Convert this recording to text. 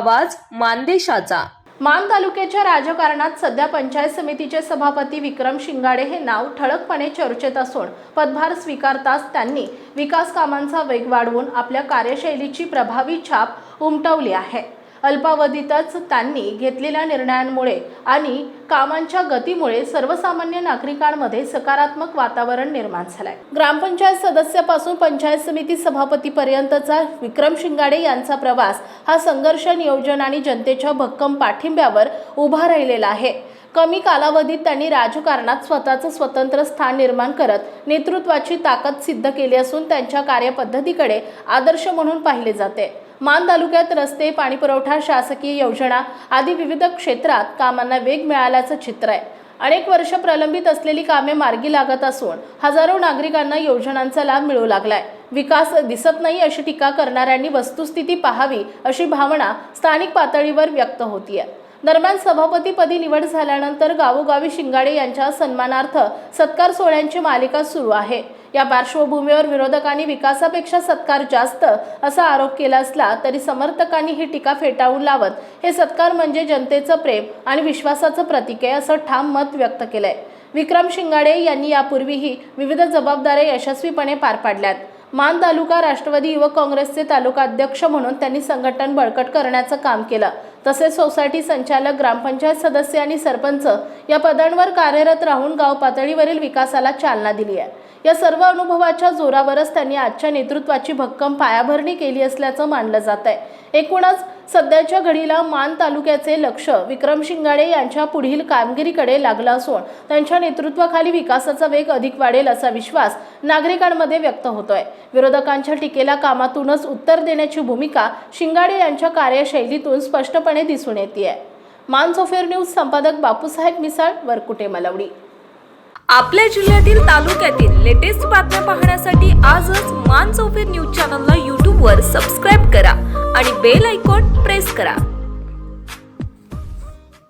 आवाज मानदेशाचा। मान तालुक्याच्या राजकारणात सध्या पंचायत समितीचे सभापती विक्रम शिंगाडे हे नाव ठळकपणे चर्चेत असून पदभार स्वीकारताच त्यांनी विकास कामांचा वेग वाढवून आपल्या कार्यशैलीची प्रभावी छाप उमटवली आहे। अल्पावधीतच त्यांनी घेतलेल्या निर्णयांमुळे आणि कामांच्या गतीमुळे सर्वसामान्य नागरिकांमध्ये सकारात्मक वातावरण निर्माण झालंय। ग्रामपंचायत सदस्यापासून पंचायत समिती सभापतीपर्यंतचा विक्रम शिंगाडे यांचा प्रवास हा संघर्ष, नियोजन आणि जनतेच्या भक्कम पाठिंब्यावर उभा राहिलेला आहे। कमी कालावधीत त्यांनी राजकारणात स्वतःचं स्वतंत्र स्थान निर्माण करत नेतृत्वाची ताकद सिद्ध केली असून त्यांच्या कार्यपद्धतीकडे आदर्श म्हणून पाहिले जाते। मान तालुक्यात रस्ते, पाणीपुरवठा, शासकीय योजना आदी विविध क्षेत्रात कामांना वेग मिळाल्याचं चित्र आहे। अनेक वर्ष प्रलंबित असलेली कामे मार्गी लागत असून हजारो नागरिकांना योजनांचा लाभ मिळू लागलाय। विकास दिसत नाही अशी टीका करणाऱ्यांनी वस्तुस्थिती पाहावी अशी भावना स्थानिक पातळीवर व्यक्त होतीये। दरम्यान सभापतीपदी निवड झाल्यानंतर गावोगावी शिंगाडे यांच्या सन्मानार्थ सत्कार सोहळ्यांची मालिका सुरू आहे। या पार्श्वभूमीवर विरोधकांनी विकासापेक्षा सत्कार जास्त असा आरोप केला असला तरी समर्थकांनी ही टीका फेटाळून लावत हे सत्कार म्हणजे जनतेचं प्रेम आणि विश्वासाचं प्रतीक आहे असं ठाम मत व्यक्त केलंय। विक्रम शिंगाडे यांनी यापूर्वीही विविध जबाबदाऱ्या यशस्वीपणे पार पाडल्यात। मान तालुका राष्ट्रवादी युवक काँग्रेसचे तालुका अध्यक्ष म्हणून त्यांनी संघटन बळकट करण्याचं काम केलं। तसेच सोसायटी संचालक, ग्रामपंचायत सदस्य आणि सरपंच या पदांवर कार्यरत राहून गाव पातळीवरील विकासाला चालना दिली आहे। या सर्व अनुभवाच्या जोरावरच त्यांनी आजच्या नेतृत्वाची भक्कम पायाभरणी केली असल्याचं मानलं जात आहे। एकूणच सध्याच्या घडीला मान तालुक्याचे लक्ष विक्रम शिंगाडे यांच्या पुढील कामगिरीकडे लागलं असून त्यांच्या नेतृत्वाखाली विकासाचा वेग अधिक वाढेल असा विश्वास नागरिकांमध्ये व्यक्त होतोय। विरोधकांच्या टीकेला कामातूनच उत्तर देण्याची भूमिका शिंगाडे यांच्या कार्यशैलीतून स्पष्टपणे दिसून येते। मानसोफेर न्यूज संपादक बापूसाहेब मिसाळ, वरकुटे, मलवडी। आपल्या जिल्ह्यातील, तालुक्यातील लेटेस्ट बातम्या पाहण्यासाठी आजच मानसोफेर न्यूज चॅनलला YouTube वर सबस्क्राइब करा आणि बेल आयकॉन प्रेस करा।